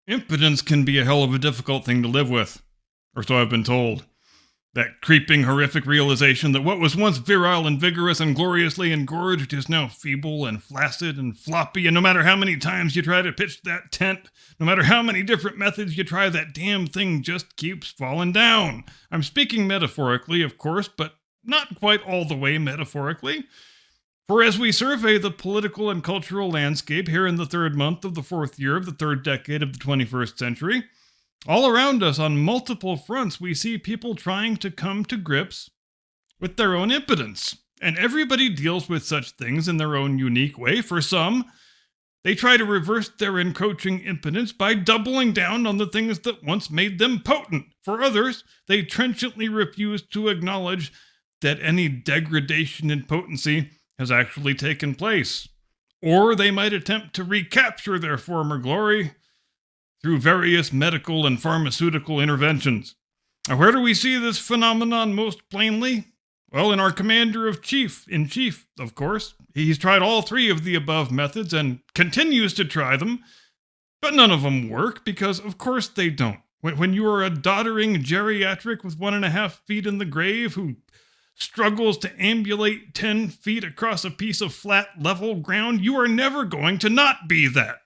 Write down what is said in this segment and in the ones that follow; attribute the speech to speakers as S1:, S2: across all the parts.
S1: Impotence can be a hell of a difficult thing to live with, or so I've been told. That creeping, horrific realization that what was once virile and vigorous and gloriously engorged is now feeble and flaccid and floppy, and no matter how many times you try to pitch that tent, no matter how many different methods you try, that damn thing just keeps falling down. I'm speaking metaphorically, of course, but not quite all the way metaphorically. For as we survey the political and cultural landscape here in the third month of the fourth year of the third decade of the 21st century, all around us on multiple fronts we see people trying to come to grips with their own impotence. And everybody deals with such things in their own unique way. For some, they try to reverse their encroaching impotence by doubling down on the things that once made them potent. For others, they trenchantly refuse to acknowledge that any degradation in potency has actually taken place. Or they might attempt to recapture their former glory through various medical and pharmaceutical interventions. Now, where do we see this phenomenon most plainly? Well, in our commander-in-chief, of course. He's tried all three of the above methods and continues to try them, but none of them work because, of course, they don't. When you are a doddering geriatric with 1.5 feet in the grave who struggles to ambulate 10 feet across a piece of flat, level ground, you are never going to not be that.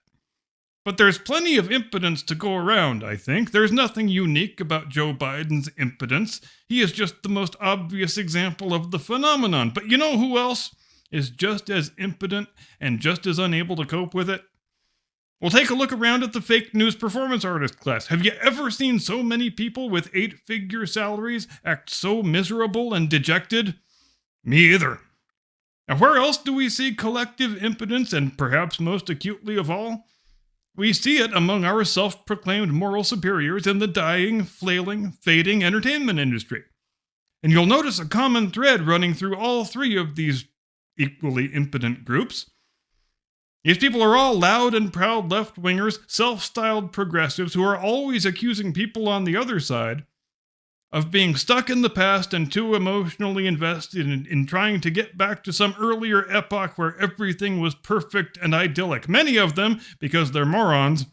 S1: But there's plenty of impotence to go around, I think. There's nothing unique about Joe Biden's impotence. He is just the most obvious example of the phenomenon. But you know who else is just as impotent and just as unable to cope with it? Well, take a look around at the fake news performance artist class. Have you ever seen so many people with 8-figure salaries act so miserable and dejected? Me either. Now, where else do we see collective impotence, and perhaps most acutely of all? We see it among our self-proclaimed moral superiors in the dying, flailing, fading entertainment industry. And you'll notice a common thread running through all three of these equally impotent groups. These people are all loud and proud left-wingers, self-styled progressives who are always accusing people on the other side of being stuck in the past and too emotionally invested in trying to get back to some earlier epoch where everything was perfect and idyllic. Many of them, because they're morons,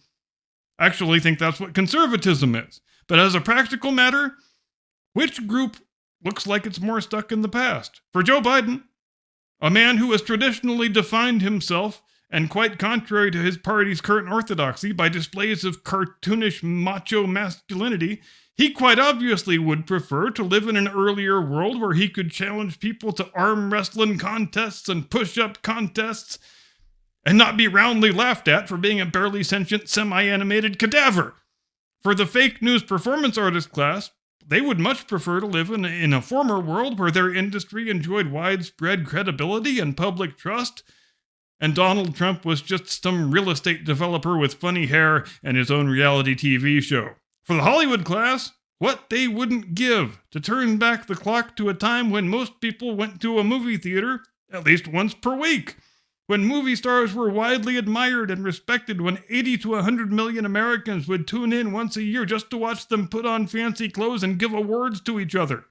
S1: actually think that's what conservatism is. But as a practical matter, which group looks like it's more stuck in the past? For Joe Biden, a man who has traditionally defined himself, and quite contrary to his party's current orthodoxy, by displays of cartoonish macho masculinity, he quite obviously would prefer to live in an earlier world where he could challenge people to arm wrestling contests and push-up contests and not be roundly laughed at for being a barely sentient, semi-animated cadaver. For the fake news performance artist class, they would much prefer to live in a former world where their industry enjoyed widespread credibility and public trust, and Donald Trump was just some real estate developer with funny hair and his own reality TV show. For the Hollywood class, what they wouldn't give to turn back the clock to a time when most people went to a movie theater at least once per week, when movie stars were widely admired and respected, when 80 to 100 million Americans would tune in once a year just to watch them put on fancy clothes and give awards to each other.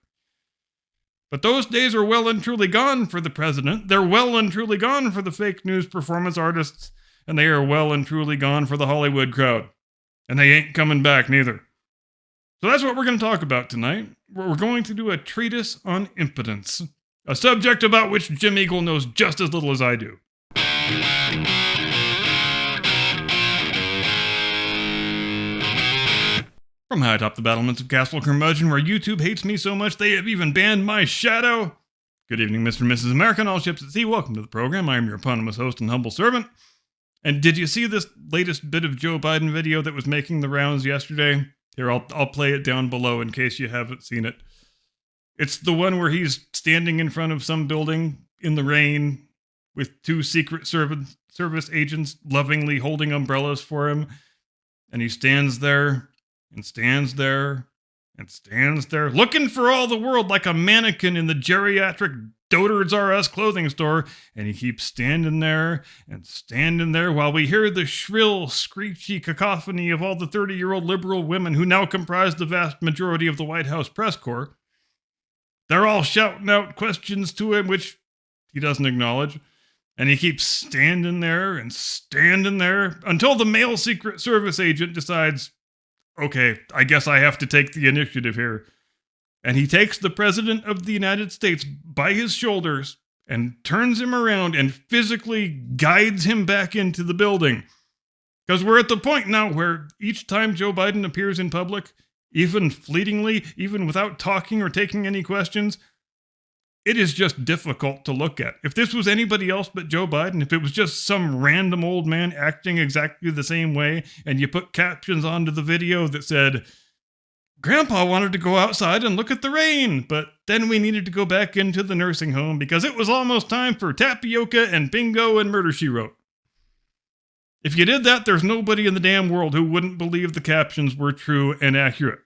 S1: But those days are well and truly gone for the president. They're well and truly gone for the fake news performance artists, and they are well and truly gone for the Hollywood crowd. And they ain't coming back neither. So that's what we're going to talk about tonight. We're going to do a treatise on impotence, a subject about which Jim Eagle knows just as little as I do. From high atop the battlements of Castle Curmudgeon, where YouTube hates me so much they have even banned my shadow. Good evening, Mr. and Mrs. America and all ships at sea. Welcome to the program. I am your eponymous host and humble servant. And did you see this latest bit of Joe Biden video that was making the rounds yesterday? Here, I'll play it down below in case you haven't seen it. It's the one where he's standing in front of some building in the rain with two Secret Service agents lovingly holding umbrellas for him. And he stands there and stands there and stands there, looking for all the world like a mannequin in the geriatric Dotards R Us clothing store, and he keeps standing there and standing there while we hear the shrill, screechy cacophony of all the 30-year-old liberal women who now comprise the vast majority of the White House press corps. They're all shouting out questions to him, which he doesn't acknowledge. And he keeps standing there until the male Secret Service agent decides, okay, I guess I have to take the initiative here. And he takes the President of the United States by his shoulders and turns him around and physically guides him back into the building. Because we're at the point now where each time Joe Biden appears in public, even fleetingly, even without talking or taking any questions, it is just difficult to look at. If this was anybody else but Joe Biden, if it was just some random old man acting exactly the same way, and you put captions onto the video that said, Grandpa wanted to go outside and look at the rain, but then we needed to go back into the nursing home because it was almost time for tapioca and bingo and Murder, She Wrote. If you did that, there's nobody in the damn world who wouldn't believe the captions were true and accurate.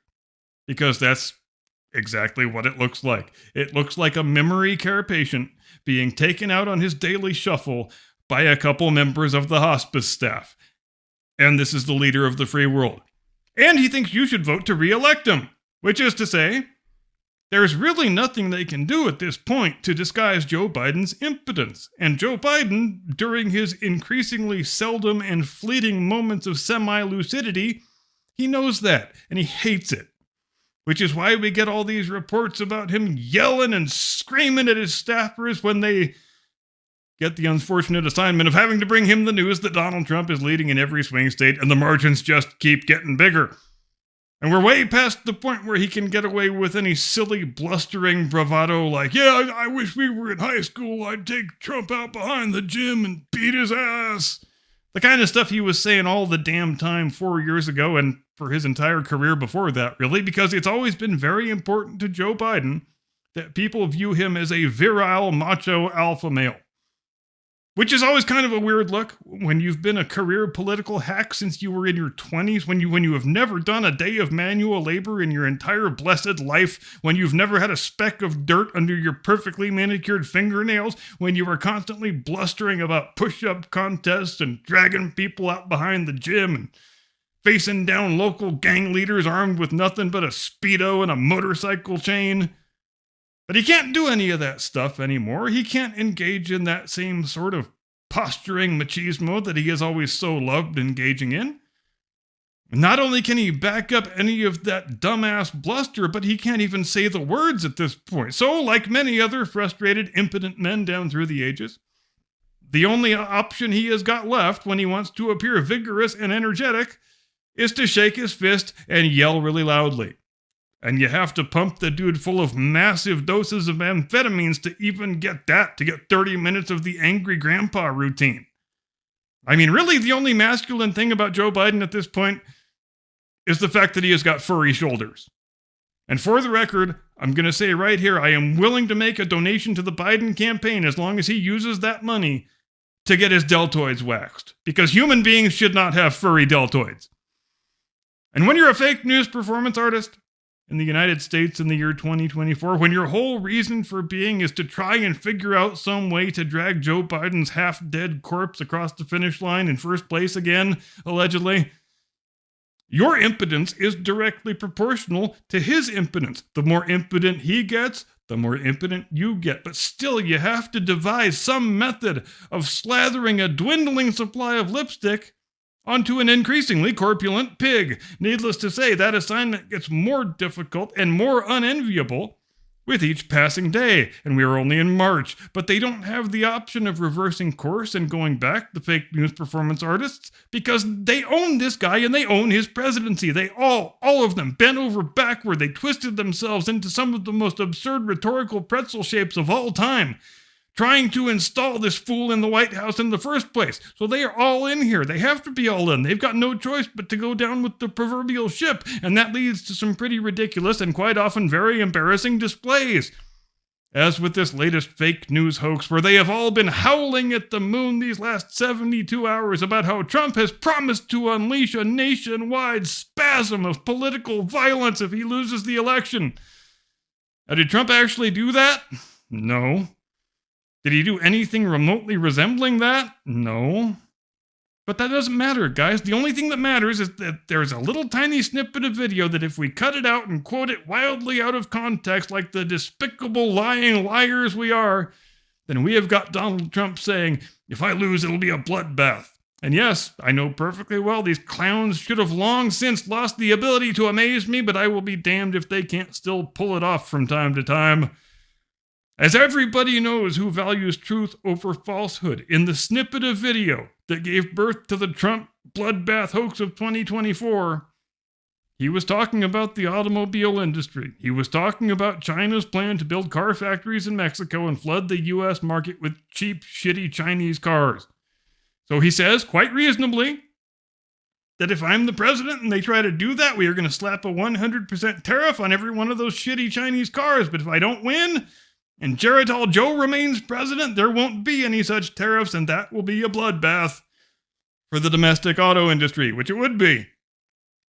S1: Because that's exactly what it looks like. It looks like a memory care patient being taken out on his daily shuffle by a couple members of the hospice staff. And this is the leader of the free world. And he thinks you should vote to re-elect him. Which is to say, there's really nothing they can do at this point to disguise Joe Biden's impotence. And Joe Biden, during his increasingly seldom and fleeting moments of semi-lucidity, he knows that, and he hates it. Which is why we get all these reports about him yelling and screaming at his staffers when they get the unfortunate assignment of having to bring him the news that Donald Trump is leading in every swing state and the margins just keep getting bigger. And we're way past the point where he can get away with any silly, blustering bravado like, yeah, I wish we were in high school. I'd take Trump out behind the gym and beat his ass. The kind of stuff he was saying all the damn time 4 years ago and for his entire career before that, really, because it's always been very important to Joe Biden that people view him as a virile, macho alpha male. Which is always kind of a weird look when you've been a career political hack since you were in your 20s, when you have never done a day of manual labor in your entire blessed life, when you've never had a speck of dirt under your perfectly manicured fingernails, when you were constantly blustering about push-up contests and dragging people out behind the gym and facing down local gang leaders armed with nothing but a Speedo and a motorcycle chain. But he can't do any of that stuff anymore. He can't engage in that same sort of posturing machismo that he has always so loved engaging in. Not only can he back up any of that dumbass bluster, but he can't even say the words at this point. So, like many other frustrated, impotent men down through the ages, the only option he has got left when he wants to appear vigorous and energetic is to shake his fist and yell really loudly. And you have to pump the dude full of massive doses of amphetamines to even get that, to get 30 minutes of the angry grandpa routine. I mean, really, the only masculine thing about Joe Biden at this point is the fact that he has got furry shoulders. And for the record, I'm going to say right here, I am willing to make a donation to the Biden campaign as long as he uses that money to get his deltoids waxed. Because human beings should not have furry deltoids. And when you're a fake news performance artist, in the United States in the year 2024, when your whole reason for being is to try and figure out some way to drag Joe Biden's half-dead corpse across the finish line in first place again, allegedly, your impotence is directly proportional to his impotence. The more impotent he gets, the more impotent you get. But still, you have to devise some method of slathering a dwindling supply of lipstick onto an increasingly corpulent pig. Needless to say, that assignment gets more difficult and more unenviable with each passing day, and we are only in March. But they don't have the option of reversing course and going back, the fake news performance artists, because they own this guy and they own his presidency. They all of them, bent over backward. They twisted themselves into some of the most absurd rhetorical pretzel shapes of all time, trying to install this fool in the White House in the first place. So they are all in here. They have to be all in. They've got no choice but to go down with the proverbial ship, and that leads to some pretty ridiculous and quite often very embarrassing displays. As with this latest fake news hoax, where they have all been howling at the moon these last 72 hours about how Trump has promised to unleash a nationwide spasm of political violence if he loses the election. Now, did Trump actually do that? No. Did he do anything remotely resembling that? No. But that doesn't matter, guys. The only thing that matters is that there's a little tiny snippet of video that if we cut it out and quote it wildly out of context like the despicable lying liars we are, then we have got Donald Trump saying, If I lose, it'll be a bloodbath. And yes, I know perfectly well these clowns should have long since lost the ability to amaze me, but I will be damned if they can't still pull it off from time to time. As everybody knows who values truth over falsehood, in the snippet of video that gave birth to the Trump bloodbath hoax of 2024, he was talking about the automobile industry. He was talking about China's plan to build car factories in Mexico and flood the U.S. market with cheap, shitty Chinese cars. So he says, quite reasonably, that if I'm the president and they try to do that, we are going to slap a 100% tariff on every one of those shitty Chinese cars. But if I don't win, and Geritol Joe remains president, there won't be any such tariffs, and that will be a bloodbath for the domestic auto industry, which it would be.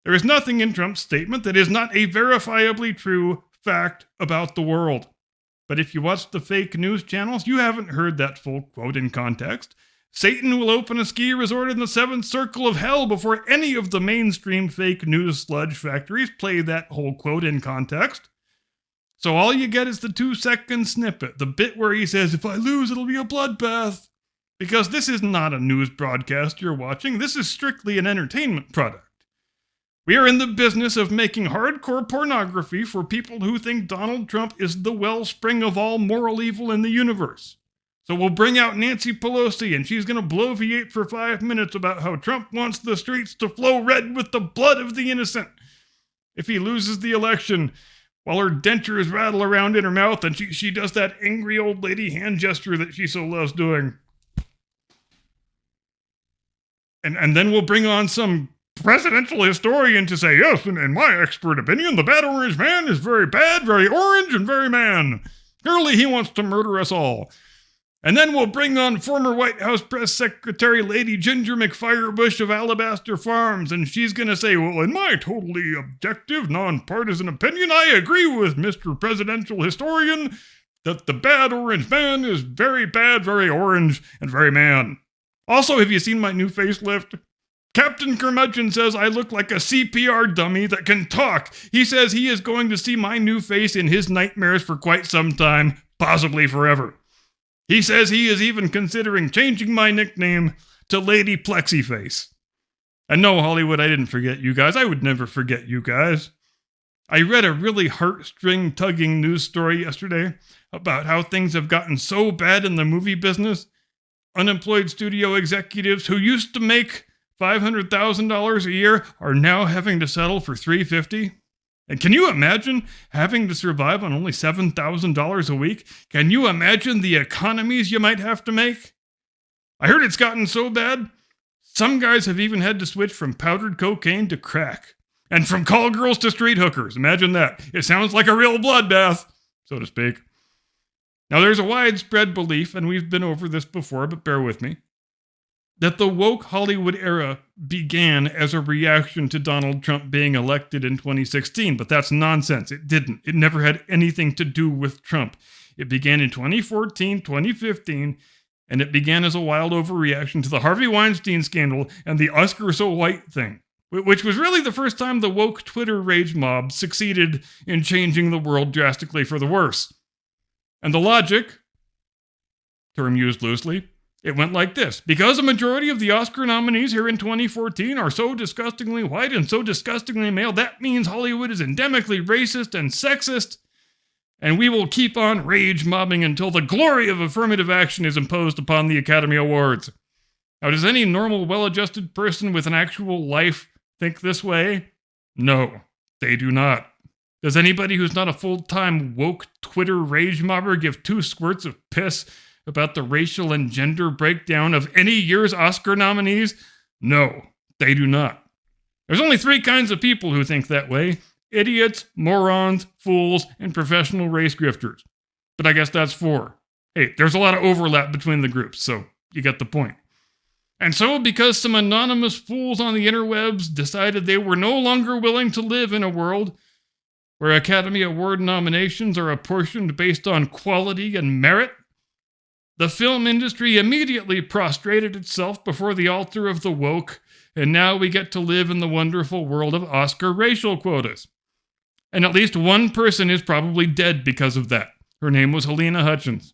S1: There is nothing in Trump's statement that is not a verifiably true fact about the world. But if you watch the fake news channels, you haven't heard that full quote in context. Satan will open a ski resort in the seventh circle of hell before any of the mainstream fake news sludge factories play that whole quote in context. So all you get is the 2-second snippet, the bit where he says, if I lose, it'll be a bloodbath. Because this is not a news broadcast you're watching. This is strictly an entertainment product. We are in the business of making hardcore pornography for people who think Donald Trump is the wellspring of all moral evil in the universe. So we'll bring out Nancy Pelosi, and she's going to bloviate for 5 minutes about how Trump wants the streets to flow red with the blood of the innocent if he loses the election, while her dentures rattle around in her mouth and she does that angry old lady hand gesture that she so loves doing. And then we'll bring on some presidential historian to say, yes, in my expert opinion, the bad orange man is very bad, very orange, and very man. Clearly he wants to murder us all. And then we'll bring on former White House Press Secretary Lady Ginger McFirebush of Alabaster Farms, and she's going to say, well, in my totally objective, nonpartisan opinion, I agree with Mr. Presidential Historian that the bad orange man is very bad, very orange, and very man. Also, have you seen my new facelift? Captain Curmudgeon says I look like a CPR dummy that can talk. He says he is going to see my new face in his nightmares for quite some time, possibly forever. He says he is even considering changing my nickname to Lady Plexiface. And no, Hollywood, I didn't forget you guys. I would never forget you guys. I read a really heartstring-tugging news story yesterday about how things have gotten so bad in the movie business. Unemployed studio executives who used to make $500,000 a year are now having to settle for $350,000. And can you imagine having to survive on only $7,000 a week? Can you imagine the economies you might have to make? I heard it's gotten so bad, some guys have even had to switch from powdered cocaine to crack. And from call girls to street hookers. Imagine that. It sounds like a real bloodbath, so to speak. Now there's a widespread belief, and we've been over this before, but bear with me, that the woke Hollywood era began as a reaction to Donald Trump being elected in 2016, but that's nonsense. It didn't. It never had anything to do with Trump. It began in 2014, 2015, and it began as a wild overreaction to the Harvey Weinstein scandal and the Oscar so white thing, which was really the first time the woke Twitter rage mob succeeded in changing the world drastically for the worse. And the logic, term used loosely, it went like this. Because a majority of the Oscar nominees here in 2014 are so disgustingly white and so disgustingly male, that means Hollywood is endemically racist and sexist, and we will keep on rage mobbing until the glory of affirmative action is imposed upon the Academy Awards. Now, does any normal, well-adjusted person with an actual life think this way? No, they do not. Does anybody who's not a full-time woke Twitter rage mobber give 2 squirts of piss about the racial and gender breakdown of any year's Oscar nominees? No, they do not. There's only 3 kinds of people who think that way: idiots, morons, fools, and professional race grifters. But I guess that's 4. Hey, there's a lot of overlap between the groups, so you get the point. And so, because some anonymous fools on the interwebs decided they were no longer willing to live in a world where Academy Award nominations are apportioned based on quality and merit, the film industry immediately prostrated itself before the altar of the woke, and now we get to live in the wonderful world of Oscar racial quotas. And at least one person is probably dead because of that. Her name was Helena Hutchins.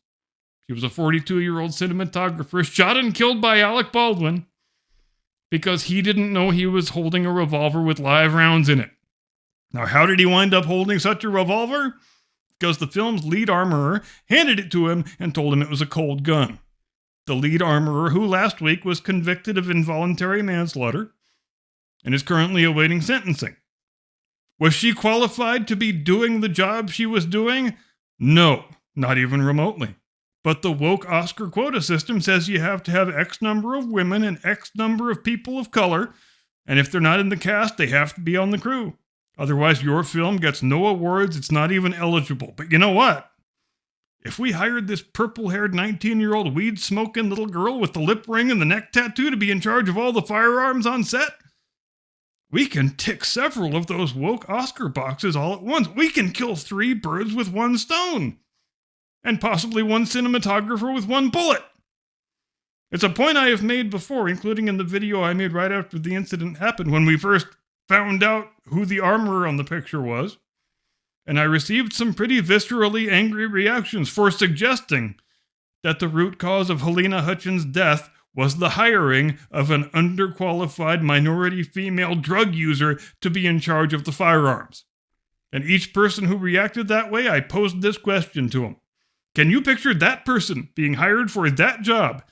S1: She was a 42-year-old cinematographer shot and killed by Alec Baldwin because he didn't know he was holding a revolver with live rounds in it. Now, how did he wind up holding such a revolver? Because the film's lead armorer handed it to him and told him it was a cold gun. The lead armorer, who last week was convicted of involuntary manslaughter and is currently awaiting sentencing. Was she qualified to be doing the job she was doing? No, not even remotely. But the woke Oscar quota system says you have to have X number of women and X number of people of color, and if they're not in the cast, they have to be on the crew. Otherwise, your film gets no awards, it's not even eligible. But you know what? If we hired this purple-haired 19-year-old weed-smoking little girl with the lip ring and the neck tattoo to be in charge of all the firearms on set, we can tick several of those woke Oscar boxes all at once. We can kill 3 birds with 1 stone. And possibly 1 cinematographer with 1 bullet. It's a point I have made before, including in the video I made right after the incident happened when we first found out who the armorer on the picture was, and I received some pretty viscerally angry reactions for suggesting that the root cause of Helena Hutchins' death was the hiring of an underqualified minority female drug user to be in charge of the firearms. And each person who reacted that way, I posed this question to him. Can you picture that person being hired for that job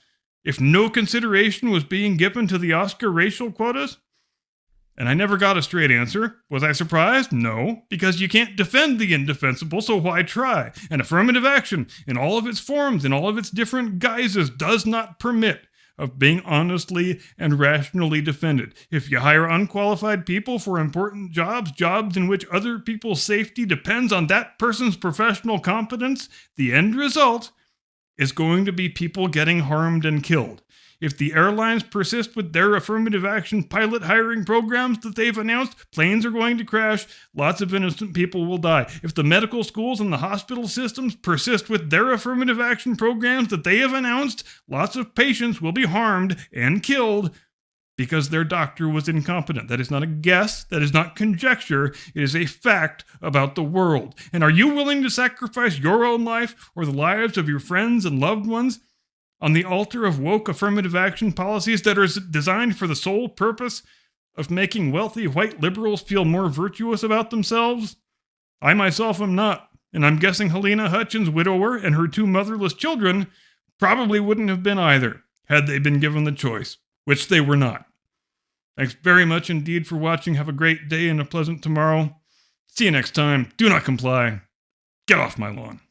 S1: if no consideration was being given to the Oscar racial quotas? And I never got a straight answer. Was I surprised? No, because you can't defend the indefensible, so why try? And affirmative action, in all of its forms, in all of its different guises, does not permit of being honestly and rationally defended. If you hire unqualified people for important jobs in which other people's safety depends on that person's professional competence, the end result is going to be people getting harmed and killed. If the airlines persist with their affirmative action pilot hiring programs that they've announced, planes are going to crash, lots of innocent people will die. If the medical schools and the hospital systems persist with their affirmative action programs that they have announced, lots of patients will be harmed and killed because their doctor was incompetent. That is not a guess, that is not conjecture, it is a fact about the world. And are you willing to sacrifice your own life or the lives of your friends and loved ones on the altar of woke affirmative action policies that are designed for the sole purpose of making wealthy white liberals feel more virtuous about themselves? I myself am not, and I'm guessing Helena Hutchins' widower and her 2 motherless children probably wouldn't have been either, had they been given the choice, which they were not. Thanks very much indeed for watching. Have a great day and a pleasant tomorrow. See you next time. Do not comply. Get off my lawn.